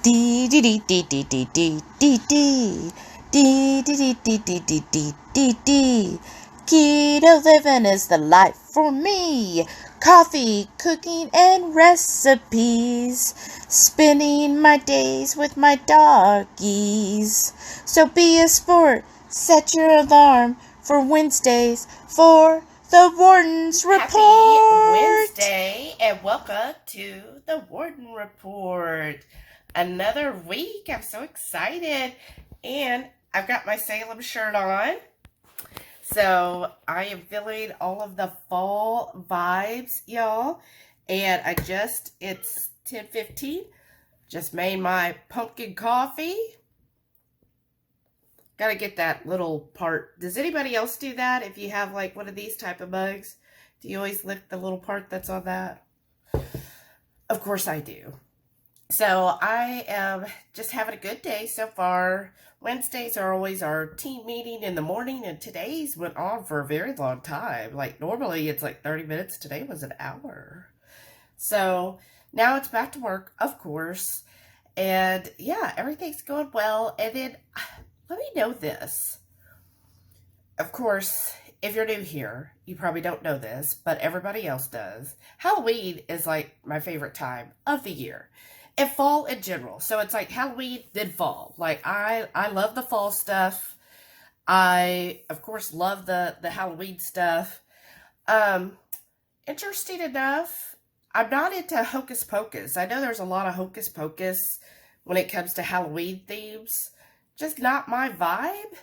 Dee dee dee dee dee dee dee dee dee. Dee dee dee dee dee dee dee dee dee. Keto living is the life for me. Coffee, cooking, and recipes. Spending my days with my doggies. So be a sport. Set your alarm for Wednesdays for the Warden's Report. Happy Wednesday and welcome to the Warden Report. Another week. I'm so excited. And I've got my Salem shirt on. So I am feeling all of the fall vibes, y'all. And it's 10:15. Just made my pumpkin coffee. Gotta get that little part. Does anybody else do that? If you have like one of these type of mugs, do you always lick the little part that's on that? Of course I do. So I am just having a good day so far. Wednesdays are always our team meeting in the morning, and today's went on for a very long time. Like normally it's like 30 minutes. Today was an hour. So now it's back to work, of course. And yeah, everything's going well. And then let me know this. Of course, if you're new here, you probably don't know this, but everybody else does. Halloween is like my favorite time of the year. And fall in general. So it's like Halloween, then fall. Like I love the fall stuff. I, of course, love the Halloween stuff. Interesting enough, I'm not into hocus pocus. I know there's a lot of hocus pocus when it comes to Halloween themes. Just not my vibe.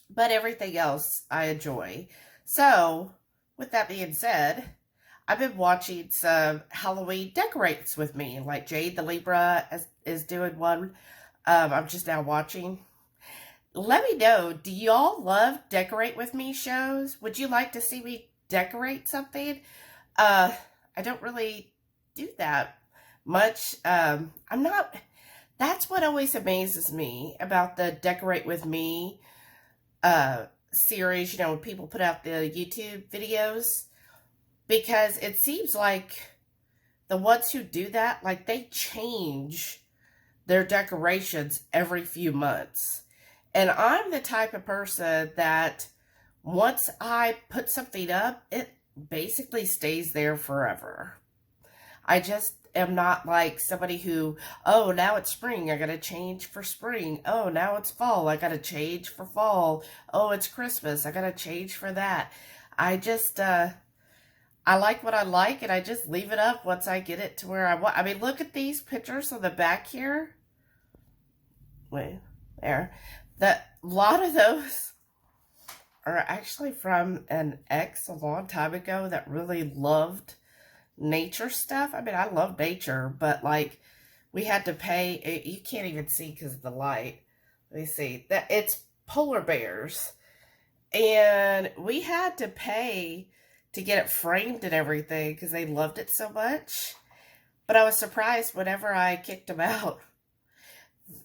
But everything else I enjoy. So, with that being said, I've been watching some Halloween decorates with me. Like Jade the Libra is doing one. I'm just now watching. Let me know, do y'all love decorate with me shows? Would you like to see me decorate something? I don't really do that much. That's what always amazes me about the Decorate With Me series, when people put out the YouTube videos, because it seems like the ones who do that, like they change their decorations every few months. And I'm the type of person that once I put something up, it basically stays there forever. I just am not like somebody who, oh, now it's spring, I gotta change for spring. Oh, now it's fall, I gotta change for fall. Oh, it's Christmas, I gotta change for that. I like what I like, and I just leave it up once I get it to where I want. I mean, look at these pictures on the back here. Wait, there. A lot of those are actually from an ex a long time ago that really loved nature stuff. I mean, I love nature, but like we had to pay. You can't even see because of the light. Let me see. That it's polar bears, and we had to pay to get it framed and everything because they loved it so much. But I was surprised whenever I kicked them out.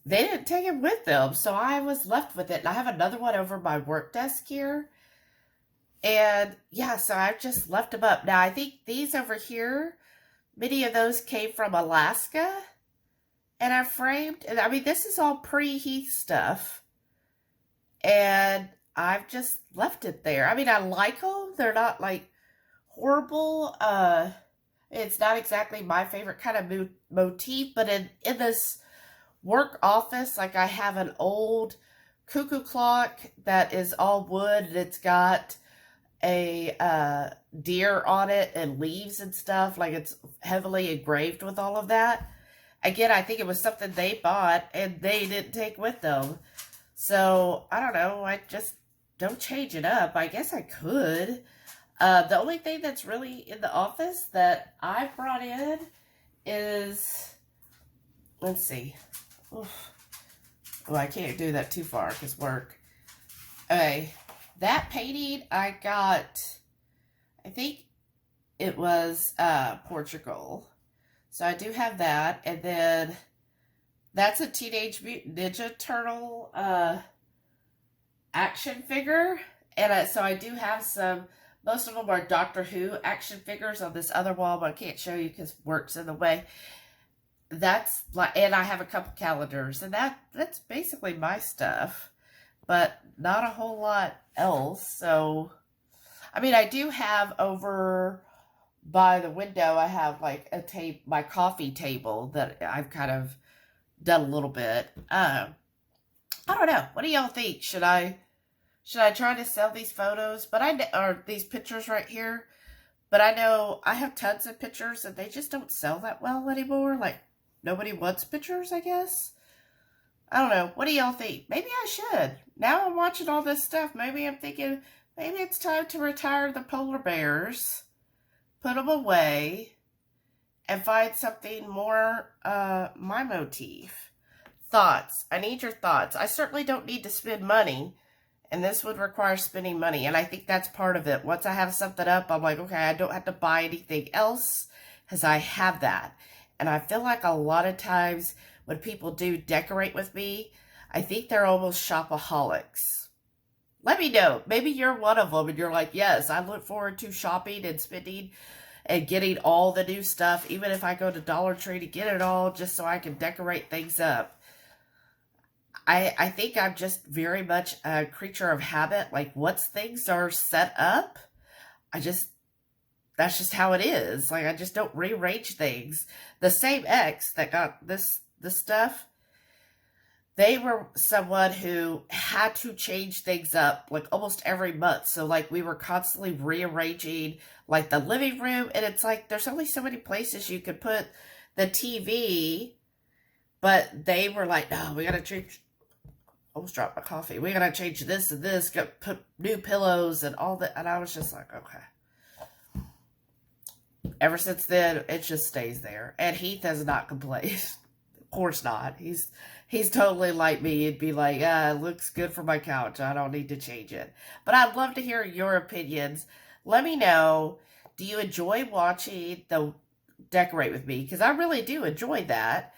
They didn't take it with them, so I was left with it. And I have another one over my work desk here. And yeah, so I've just left them up. Now, I think these over here, many of those came from Alaska. And I framed, and I mean, this is all pre-Heath stuff. And I've just left it there. I mean, I like them. They're not like horrible. It's not exactly my favorite kind of motif, but in this work office, like I have an old cuckoo clock that is all wood, and it's got a deer on it and leaves and stuff. Like it's heavily engraved with all of that. Again, I think it was something they bought and they didn't take with them. So, I don't know. I just don't change it up. I guess I could. The only thing that's really in the office that I brought in is, let's see. Oof. Oh, I can't do that too far because work. Okay, that painting I got, I think it was Portugal. So I do have that. And then that's a Teenage Mutant Ninja Turtle action figure. And so I do have some. Most of them are Doctor Who action figures on this other wall, but I can't show you because work's in the way. that's like, and I have a couple calendars, and that's basically my stuff, but not a whole lot else. So, I mean, I do have over by the window, I have like my coffee table that I've kind of done a little bit. I don't know. What do y'all think? Should I try to sell these photos? But or these pictures right here. But I know I have tons of pictures and they just don't sell that well anymore. Like, nobody wants pictures, I guess. I don't know. What do y'all think? Maybe I should. Now I'm watching all this stuff. Maybe I'm thinking, maybe it's time to retire the polar bears, put them away, and find something more my motif. Thoughts. I need your thoughts. I certainly don't need to spend money, and this would require spending money, and I think that's part of it. Once I have something up, I'm like, okay, I don't have to buy anything else because I have that. And I feel like a lot of times when people do decorate with me, I think they're almost shopaholics. Let me know. Maybe you're one of them and you're like, yes, I look forward to shopping and spending and getting all the new stuff, even if I go to Dollar Tree to get it all just so I can decorate things up. I think I'm just very much a creature of habit. Like, once things are set up, that's just how it is. Like, I just don't rearrange things. The same ex that got this stuff, they were someone who had to change things up like almost every month. So like we were constantly rearranging like the living room, and it's like there's only so many places you could put the TV, but they were like, no, we gotta change. Almost dropped my coffee. We gotta change this and this, put new pillows and all that. And I was just like, okay. Ever since then, it just stays there. And Heath has not complained. Of course not. He's totally like me. He'd be like, it looks good for my couch. I don't need to change it. But I'd love to hear your opinions. Let me know. Do you enjoy watching the decorate with me? Because I really do enjoy that.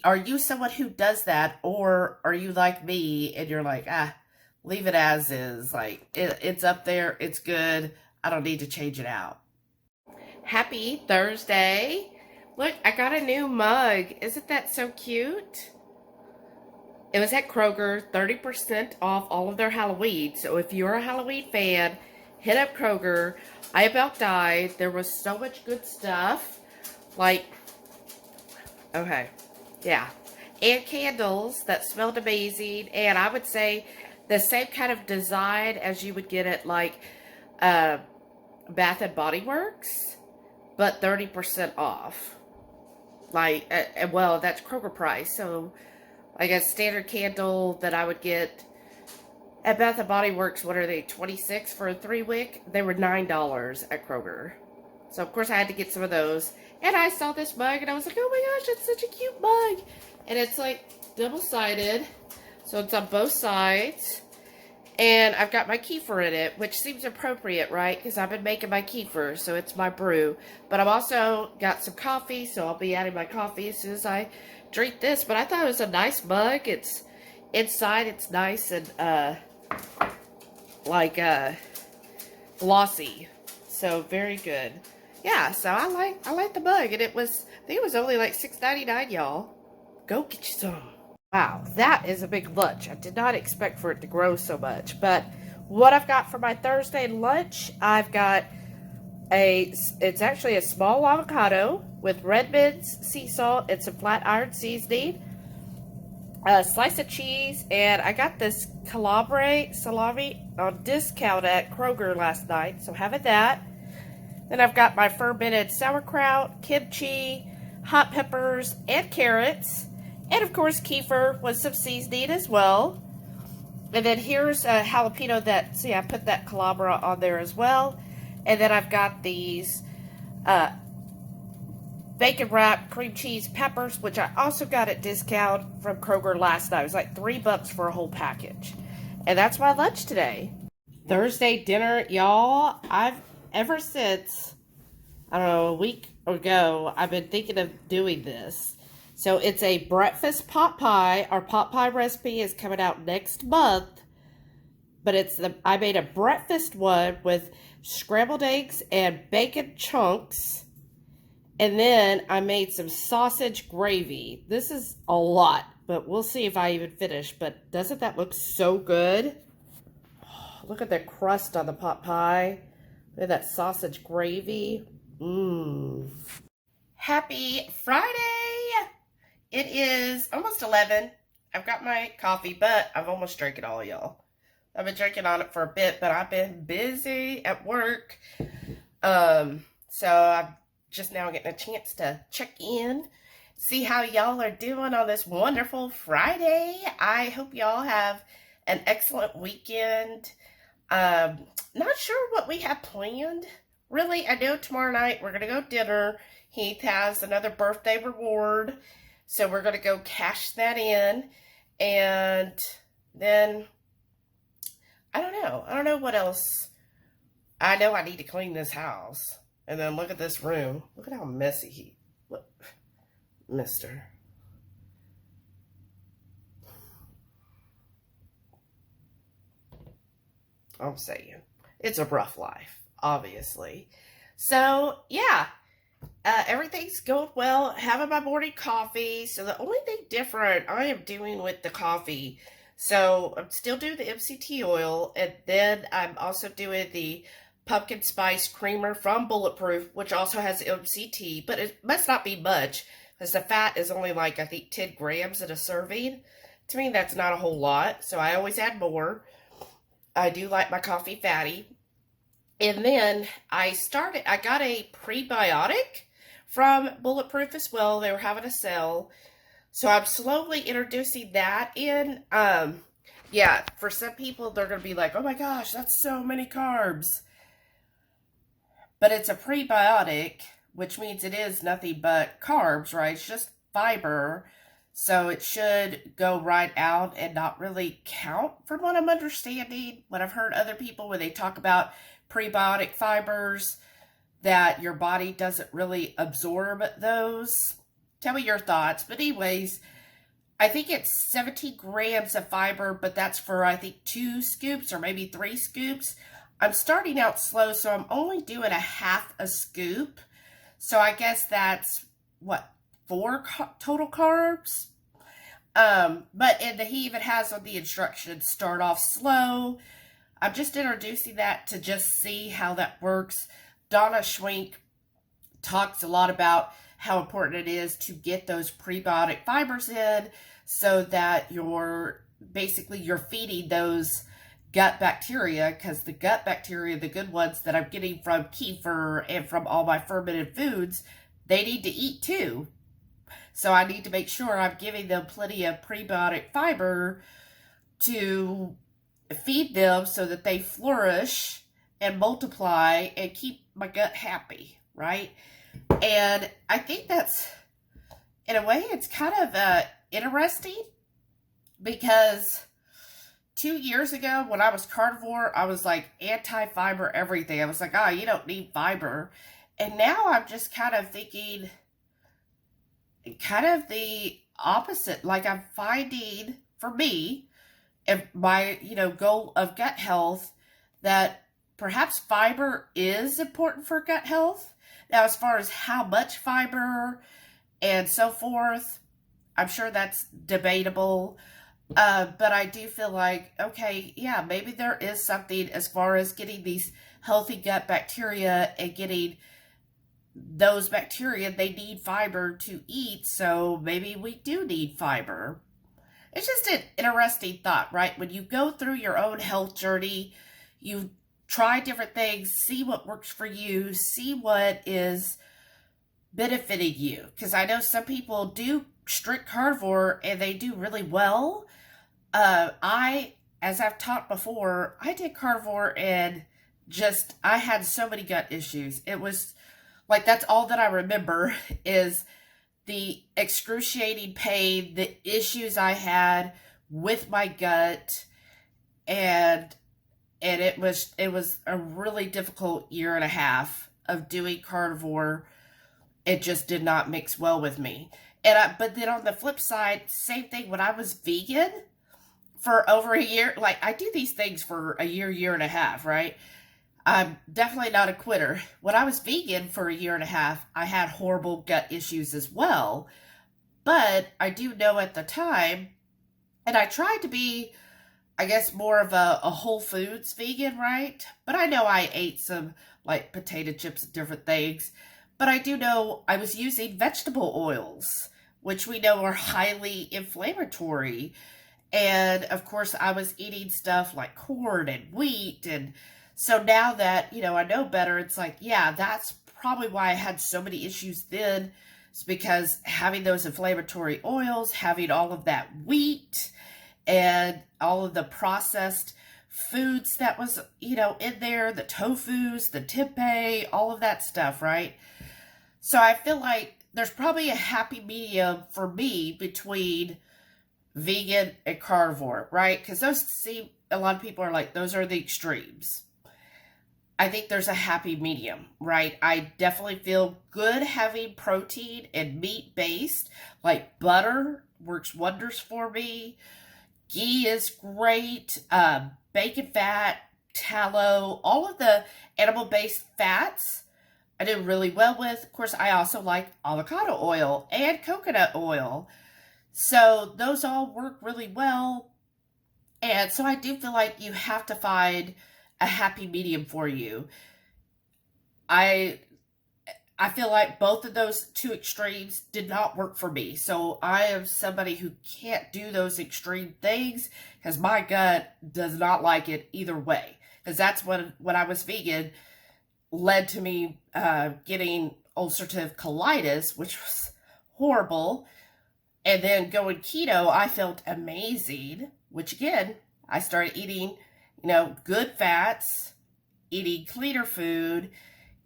Are you someone who does that, or are you like me and you're like, leave it as is? Like, it's up there. It's good. I don't need to change it out. Happy Thursday. Look, I got a new mug. Isn't that so cute? It was at Kroger, 30% off all of their Halloween. So if you're a Halloween fan, hit up Kroger. I about died. There was so much good stuff. Like, okay, yeah. And candles that smelled amazing. And I would say the same kind of design as you would get at like Bath and Body Works, but 30% off. Like, well, that's Kroger price. So, like a standard candle that I would get at Bath and Body Works, what are they, $26 for a 3-wick? They were $9 at Kroger. So, of course, I had to get some of those. And I saw this mug, and I was like, oh my gosh, it's such a cute mug. And it's, like, double-sided. So, it's on both sides. And I've got my kefir in it, which seems appropriate, right? Because I've been making my kefir, so it's my brew. But I've also got some coffee, so I'll be adding my coffee as soon as I drink this. But I thought it was a nice mug. It's inside, it's nice and, glossy. So, very good. Yeah, so I like the mug. And I think it was only like $6.99, y'all. Go get you some. Wow, that is a big lunch. I did not expect for it to grow so much. But what I've got for my Thursday lunch, I've got it's actually a small avocado with red mince, sea salt, and some flat iron seasoning. A slice of cheese, and I got this salami on discount at Kroger last night, so having that. Then I've got my fermented sauerkraut, kimchi, hot peppers, and carrots. And, of course, kefir with some seasoning as well. And then here's a jalapeno see, I put that calabra on there as well. And then I've got these bacon-wrapped cream cheese peppers, which I also got at discount from Kroger last night. It was like $3 for a whole package. And that's my lunch today. Thursday dinner, y'all. Ever since, I don't know, a week ago, I've been thinking of doing this. So it's a breakfast pot pie. Our pot pie recipe is coming out next month. But I made a breakfast one with scrambled eggs and bacon chunks. And then I made some sausage gravy. This is a lot, but we'll see if I even finish. But doesn't that look so good? Oh, look at the crust on the pot pie. Look at that sausage gravy. Mmm. Happy Friday! It is almost 11. I've got my coffee, but I've almost drank it all, y'all. I've been drinking on it for a bit, but I've been busy at work. So I'm just now getting a chance to check in, see how y'all are doing on this wonderful Friday. I hope y'all have an excellent weekend. Not sure what we have planned. Really, I know tomorrow night we're going to go dinner. Heath has another birthday reward, so we're going to go cash that in. And then, I don't know. I don't know what else. I know I need to clean this house. And then look at this room. Look at how messy he... Look, mister. I'm saying. It's a rough life, obviously. So, yeah. Everything's going well. Having my morning coffee. So the only thing different I am doing with the coffee. So I'm still doing the MCT oil. And then I'm also doing the pumpkin spice creamer from Bulletproof, which also has MCT. But it must not be much, because the fat is only like, I think, 10 grams in a serving. To me, that's not a whole lot. So I always add more. I do like my coffee fatty. And then I got a prebiotic from Bulletproof as well. They were having a sale. So I'm slowly introducing that in. Yeah, for some people, they're going to be like, oh my gosh, that's so many carbs. But it's a prebiotic, which means it is nothing but carbs, right? It's just fiber. So it should go right out and not really count, from what I'm understanding. When I've heard other people when they talk about prebiotic fibers, that your body doesn't really absorb those. Tell me your thoughts. But anyways, I think it's 17 grams of fiber, but that's for, I think, 2 scoops or maybe 3 scoops. I'm starting out slow, so I'm only doing a half a scoop. So I guess that's, what, 4 total carbs? But he even has on the instructions, start off slow. I'm just introducing that to just see how that works. Donna Schwenk talks a lot about how important it is to get those prebiotic fibers in so that you're feeding those gut bacteria, because the gut bacteria, the good ones that I'm getting from kefir and from all my fermented foods, they need to eat too. So I need to make sure I'm giving them plenty of prebiotic fiber to feed them so that they flourish and multiply and keep my gut happy, right? And I think that's, in a way, it's kind of interesting, because 2 years ago when I was carnivore, I was like anti-fiber everything. I was like, oh, you don't need fiber. And now I'm just kind of thinking kind of the opposite. Like, I'm finding, for me, and my, goal of gut health, that perhaps fiber is important for gut health. Now, as far as how much fiber and so forth, I'm sure that's debatable. But I do feel like, okay, yeah, maybe there is something as far as getting these healthy gut bacteria and getting those bacteria, they need fiber to eat, so maybe we do need fiber. It's just an interesting thought, right? When you go through your own health journey, you try different things, see what works for you, see what is benefiting you. Because I know some people do strict carnivore and they do really well. As I've talked before, I did carnivore and I had so many gut issues. It was like, that's all that I remember is the excruciating pain, the issues I had with my gut, and it was a really difficult year and a half of doing carnivore. It just did not mix well with me. But then on the flip side, same thing, when I was vegan for over a year, like, I do these things for a year and a half, right? I'm definitely not a quitter. When I was vegan for a year and a half, I had horrible gut issues as well. But I do know at the time, and I tried to be, I guess, more of a whole foods vegan, right? But I know I ate some like potato chips and different things. But I do know I was using vegetable oils, which we know are highly inflammatory. And of course, I was eating stuff like corn and wheat. And so now that, I know better, it's like, yeah, that's probably why I had so many issues then. It's because having those inflammatory oils, having all of that wheat, and all of the processed foods that was, in there, the tofus, the tempeh, all of that stuff, right? So I feel like there's probably a happy medium for me between vegan and carnivore, right? Because a lot of people are like, those are the extremes. I think there's a happy medium, right? I definitely feel good having protein and meat-based, like butter works wonders for me. Ghee is great. Bacon fat, tallow, all of the animal-based fats I do really well with. Of course, I also like avocado oil and coconut oil. So those all work really well. And so I do feel like you have to find a happy medium for you. I feel like both of those two extremes did not work for me. So I am somebody who can't do those extreme things because my gut does not like it either way. Because that's when I was vegan led to me getting ulcerative colitis, which was horrible. And then going keto, I felt amazing, which again, I started eating, good fats, eating cleaner food,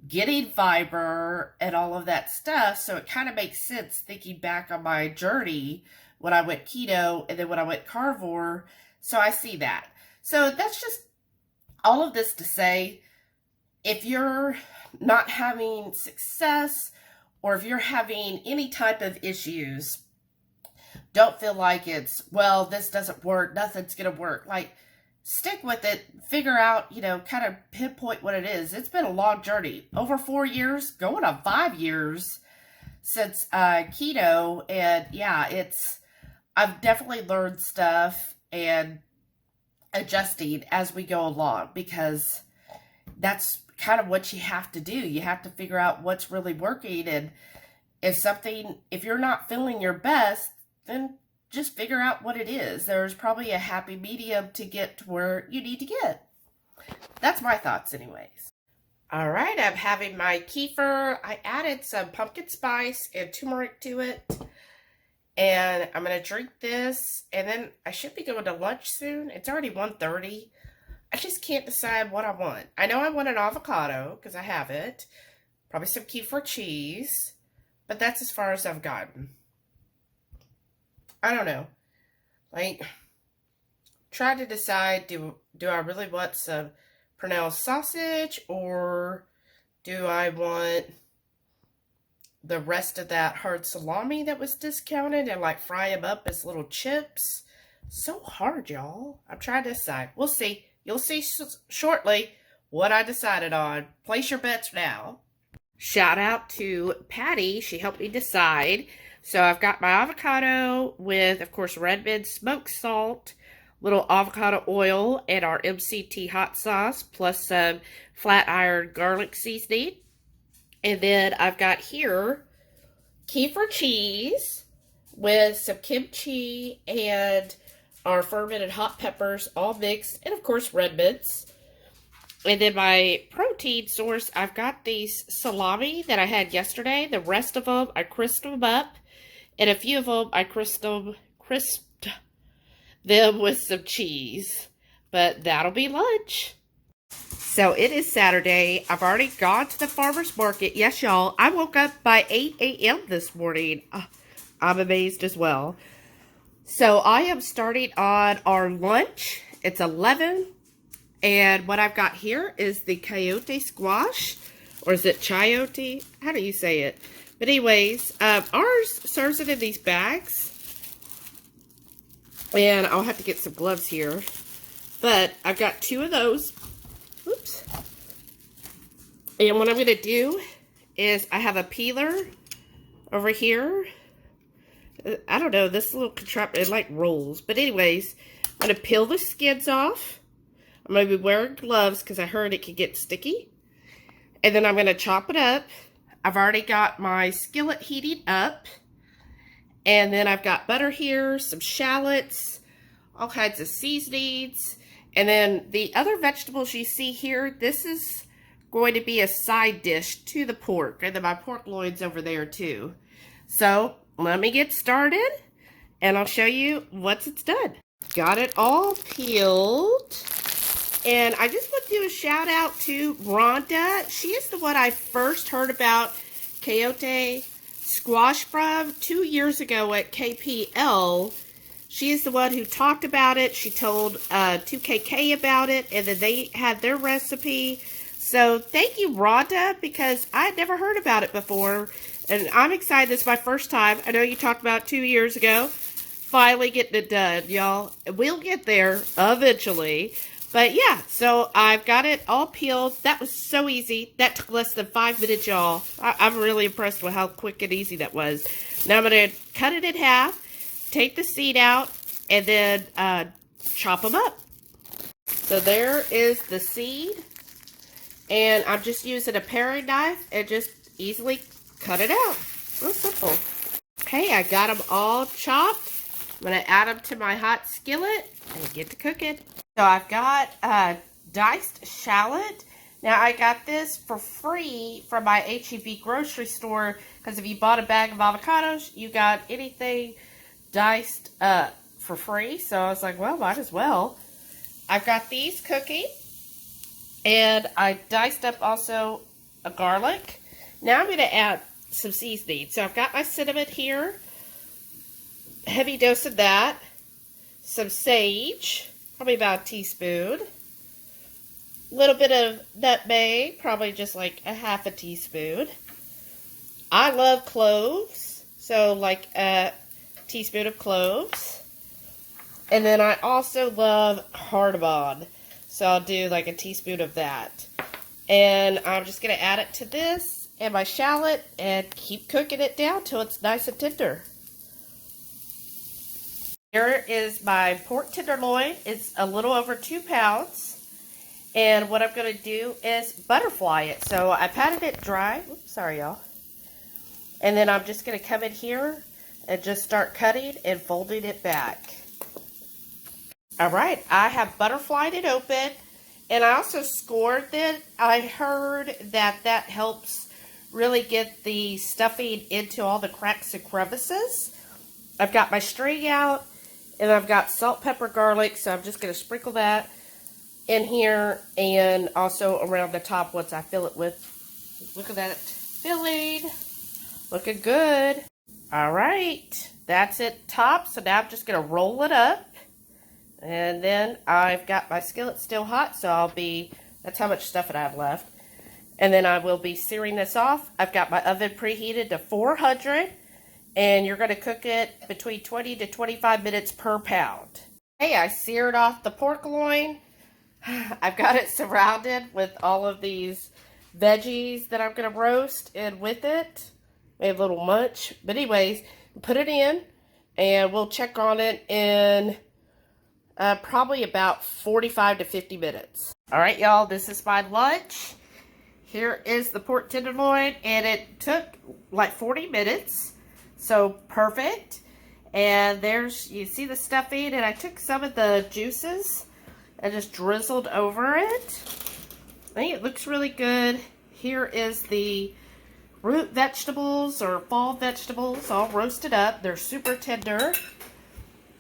getting fiber, and all of that stuff. So it kind of makes sense thinking back on my journey when I went keto and then when I went carnivore. So I see that. So that's just all of this to say, if you're not having success or if you're having any type of issues, don't feel like it's, well, this doesn't work, nothing's going to work. Like, stick with it, figure out, kind of pinpoint what it is. It's been a long journey, over 4 years, going on 5 years since keto. And yeah, I've definitely learned stuff and adjusting as we go along, because that's kind of what you have to do. You have to figure out what's really working. And if you're not feeling your best, then just figure out what it is. There's probably a happy medium to get to where you need to get. That's my thoughts anyways. All right, I'm having my kefir. I added some pumpkin spice and turmeric to it. And I'm going to drink this. And then I should be going to lunch soon. It's already 1:30. I just can't decide what I want. I know I want an avocado because I have it. Probably some kefir cheese. But that's as far as I've gotten. I don't know. Like, try to decide, do I really want some Pernell sausage, or do I want the rest of that hard salami that was discounted and like fry them up as little chips? So hard, y'all. I'm trying to decide. We'll see. You'll see shortly what I decided on. Place your bets now. Shout out to Patty. She helped me decide. So I've got my avocado with, of course, red mint smoked salt, little avocado oil, and our MCT hot sauce, plus some flat iron garlic seasoning. And then I've got here kefir cheese with some kimchi and our fermented hot peppers all mixed, and of course red mints. And then my protein source, I've got these salami that I had yesterday. The rest of them, I crisped them up. And a few of them, I crisped them with some cheese. But that'll be lunch. So it is Saturday. I've already gone to the farmer's market. Yes, y'all. I woke up by 8 a.m. this morning. I'm amazed as well. So I am starting on our lunch. It's 11. And what I've got here is the Chayote squash. Or is it Chayote? How do you say it? But anyways, ours serves it in these bags. And I'll have to get some gloves here. But I've got 2 of those. Oops. And what I'm going to do is I have a peeler over here. I don't know, this little contraption, it like rolls. But anyways, I'm going to peel the skins off. I'm going to be wearing gloves because I heard it could get sticky. And then I'm going to chop it up. I've already got my skillet heating up. And then I've got butter here, some shallots, all kinds of seasonings. And then the other vegetables you see here, this is going to be a side dish to the pork. And then my pork loin's over there too. So let me get started and I'll show you once it's done. Got it all peeled. And I just want to do a shout out to Rhonda. She is the one I first heard about Chayote squash from 2 years ago at KPL. She is the one who talked about it. She told 2KK about it, and then they had their recipe. So thank you, Rhonda, because I had never heard about it before, and I'm excited. This is my first time. I know you talked about it 2 years ago. Finally getting it done, y'all. We'll get there eventually. But yeah, so I've got it all peeled. That was so easy. That took less than 5 minutes, y'all. I'm really impressed with how quick and easy that was. Now I'm going to cut it in half, take the seed out, and then chop them up. So there is the seed. And I'm just using a paring knife and just easily cut it out. Real simple. Okay, I got them all chopped. I'm going to add them to my hot skillet and get to cooking. So I've got diced shallot. Now I got this for free from my HEB grocery store because if you bought a bag of avocados, you got anything diced for free. So I was like, well, might as well. I've got these cooking. And I diced up also a garlic. Now I'm going to add some seasoning. So I've got my cinnamon here. Heavy dose of that. Some sage. Probably about a teaspoon. A little bit of nutmeg. Probably just like a half a teaspoon. I love cloves. So like a teaspoon of cloves. And then I also love cardamom. So I'll do like a teaspoon of that. And I'm just going to add it to this and my shallot and keep cooking it down till it's nice and tender. Here is my pork tenderloin. It's a little over 2 pounds. And what I'm going to do is butterfly it. So I patted it dry. Oops, sorry, y'all. And then I'm just going to come in here and just start cutting and folding it back. Alright, I have butterflied it open, and I also scored it. I heard that that helps really get the stuffing into all the cracks and crevices. I've got my string out, and I've got salt, pepper, garlic, so I'm just going to sprinkle that in here, and also around the top once I fill it with. Look at that filling. Looking good. Alright, that's it top, so now I'm just going to roll it up. And then I've got my skillet still hot, so that's how much stuff I have left. And then I will be searing this off. I've got my oven preheated to 400, and you're going to cook it between 20 to 25 minutes per pound. Hey, I seared off the pork loin. I've got it surrounded with all of these veggies that I'm going to roast, and with it, maybe a little much. But anyways, put it in, and we'll check on it in probably about 45 to 50 minutes. Alright, y'all, this is my lunch. Here is the pork tenderloin, and it took like 40 minutes. So, perfect. And there's, you see the stuffing, and I took some of the juices and just drizzled over it. I think it looks really good. Here is the root vegetables, or fall vegetables, all roasted up. They're super tender.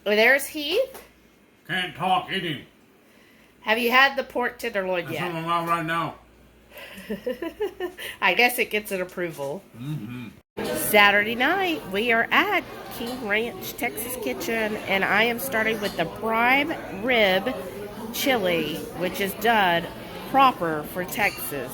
And there's Heath. Can't talk, eating. Have you had the pork tenderloin yet? That's on my mouth right now. I guess it gets an approval. Mm-hmm. Saturday night, we are at King Ranch, Texas Kitchen, and I am starting with the prime rib chili, which is done proper for Texas,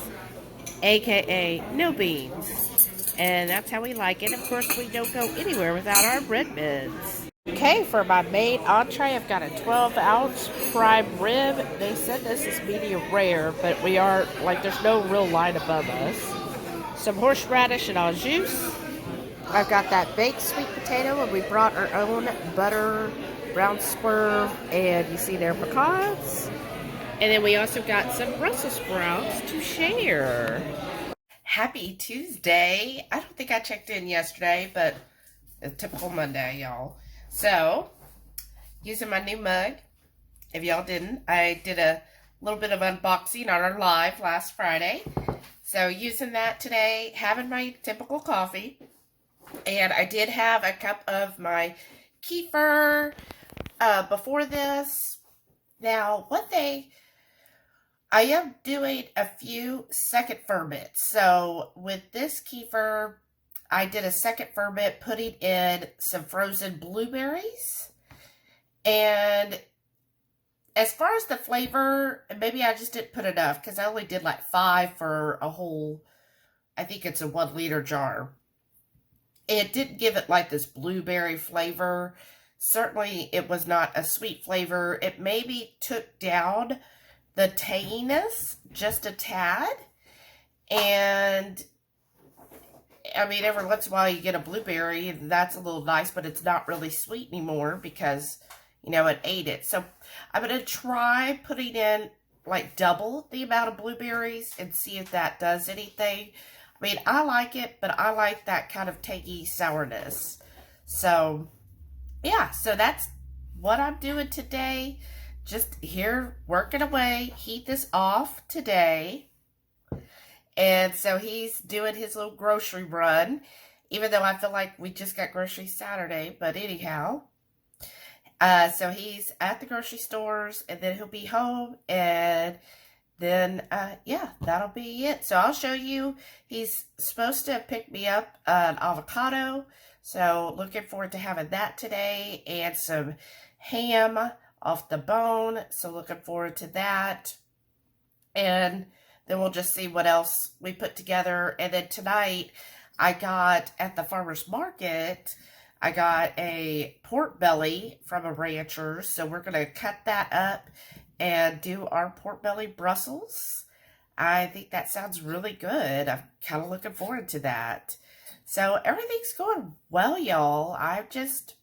aka no beans. And that's how we like it. Of course, we don't go anywhere without our bread bits. Okay, for my main entree, I've got a 12-ounce prime rib. They said this is medium rare, but we are, like, there's no real line above us. Some horseradish and au jus. I've got that baked sweet potato, and we brought our own butter, brown swerve, and you see there pecans. And then we also got some Brussels sprouts to share. Happy Tuesday. I don't think I checked in yesterday, but a typical Monday, y'all. So, using my new mug, if y'all didn't, I did a little bit of unboxing on our live last Friday. So, using that today, having my typical coffee. And I did have a cup of my kefir before this. Now, I am doing a few second ferments. So, with this kefir, I did a second ferment putting in some frozen blueberries. And as far as the flavor, maybe I just didn't put enough because I only did like 5 for a whole, I think it's a 1 liter jar. It didn't give it like this blueberry flavor. Certainly it was not a sweet flavor. It maybe took down the tanginess just a tad. And I mean, every once in a while you get a blueberry, and that's a little nice, but it's not really sweet anymore because, you know, it ate it. So I'm going to try putting in like double the amount of blueberries and see if that does anything. I mean, I like it, but I like that kind of tangy sourness. So, yeah, so that's what I'm doing today. Just here working away. Heath is off today. And so he's doing his little grocery run, even though I feel like we just got groceries Saturday. But anyhow, so he's at the grocery stores, and then he'll be home, and then, yeah, that'll be it. So I'll show you. He's supposed to pick me up an avocado, so looking forward to having that today, and some ham off the bone, so looking forward to that. And then we'll just see what else we put together. And then tonight, I got at the farmer's market, I got a pork belly from a rancher. So we're going to cut that up and do our pork belly Brussels. I think that sounds really good. I'm kind of looking forward to that. So everything's going well, y'all. I'm just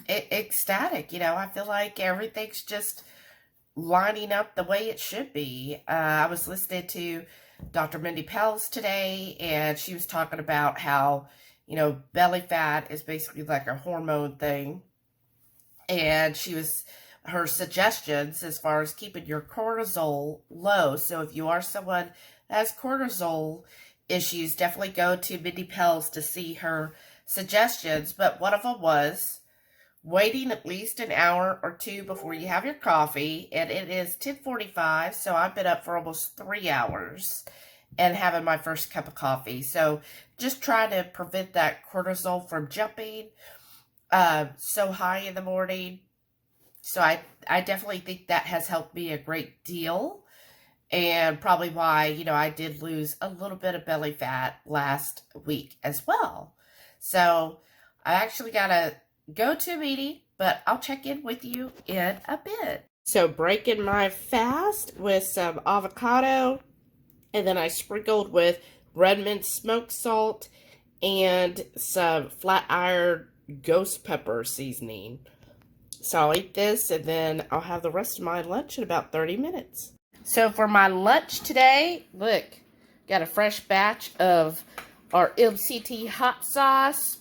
ecstatic. You know, I feel like everything's just lining up the way it should be. I was listening to Dr. Mindy Pels today, and she was talking about how, you know, belly fat is basically like a hormone thing. And her suggestions as far as keeping your cortisol low. So if you are someone that has cortisol issues, definitely go to Mindy Pels to see her suggestions. But one of them was waiting at least an hour or 2 before you have your coffee, and it is 10:45, so I've been up for almost 3 hours and having my first cup of coffee. So just trying to prevent that cortisol from jumping so high in the morning. So I definitely think that has helped me a great deal, and probably why, you know, I did lose a little bit of belly fat last week as well. So I actually got to go to a meeting, but I'll check in with you in a bit. So breaking my fast with some avocado, and then I sprinkled with Redmond smoked salt and some flat iron ghost pepper seasoning. So I'll eat this, and then I'll have the rest of my lunch in about 30 minutes. So for my lunch today, look, got a fresh batch of our MCT hot sauce.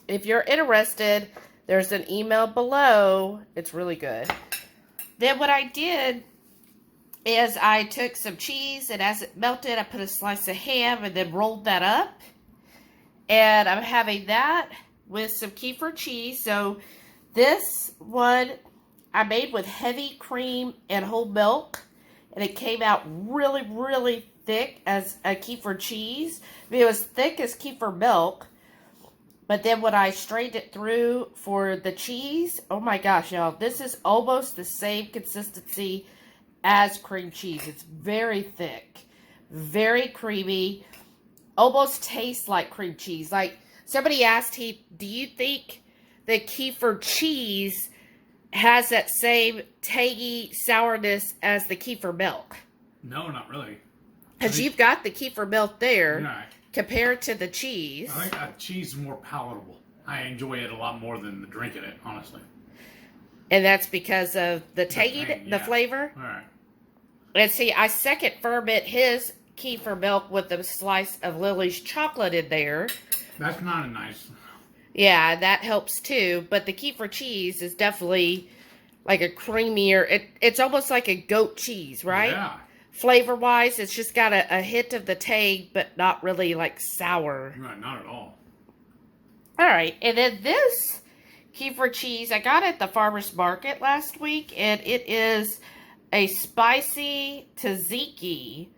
If you're interested, there's an email below. It's really good. Then what I did is I took some cheese, and as it melted, I put a slice of ham and then rolled that up. And I'm having that with some kefir cheese. So this one I made with heavy cream and whole milk. And it came out really, really thick as a kefir cheese. I mean, it was thick as kefir milk. But then when I strained it through for the cheese, oh my gosh, y'all, this is almost the same consistency as cream cheese. It's very thick, very creamy, almost tastes like cream cheese. Like, somebody asked, do you think the kefir cheese has that same tangy sourness as the kefir milk. No, not really. Because you've got the kefir milk there Right. compared to the cheese. I think cheese is more palatable. I enjoy it a lot more than drinking it, honestly. And that's because of the tangy, the yeah. flavor. All right. And see, I second ferment his kefir milk with a slice of Lily's chocolate in there. That's not a nice. Yeah, that helps too. But the kefir cheese is definitely like a creamier. It's almost like a goat cheese, right? Yeah. Flavor-wise, it's just got a hint of the tang, but not really like sour. Right, not at all. All right, and then this kefir cheese I got at the farmer's market last week, and it is a spicy tzatziki.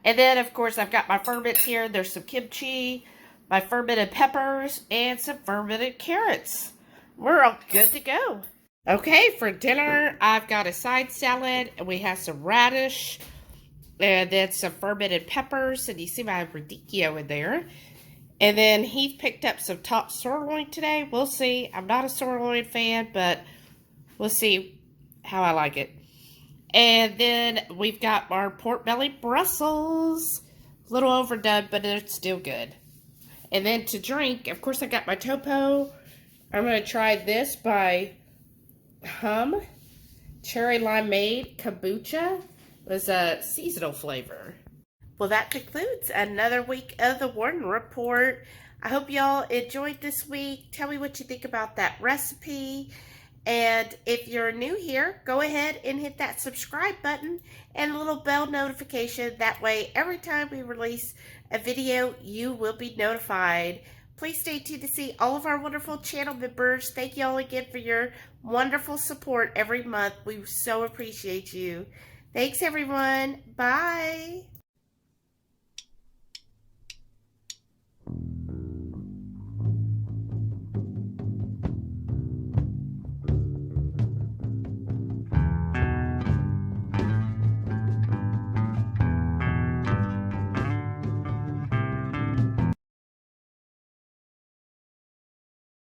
And then, of course, I've got my ferments here. There's some kimchi, my fermented peppers, and some fermented carrots. We're all good to go. Okay, for dinner, I've got a side salad, and we have some radish, and then some fermented peppers, and you see my radicchio in there. And then Heath picked up some top sirloin today. We'll see. I'm not a sirloin fan, but we'll see how I like it. And then we've got our pork belly Brussels. A little overdone, but it's still good. And then to drink, of course, I got my topo. I'm going to try this by Cherry Limeade Kombucha. It was a seasonal flavor. Well, that concludes another week of the Warden Report. I hope y'all enjoyed this week. Tell me what you think about that recipe. And if you're new here, go ahead and hit that subscribe button and a little bell notification. That way, every time we release a video, you will be notified. Please stay tuned to see all of our wonderful channel members. Thank you all again for your wonderful support every month. We so appreciate you. Thanks, everyone. Bye.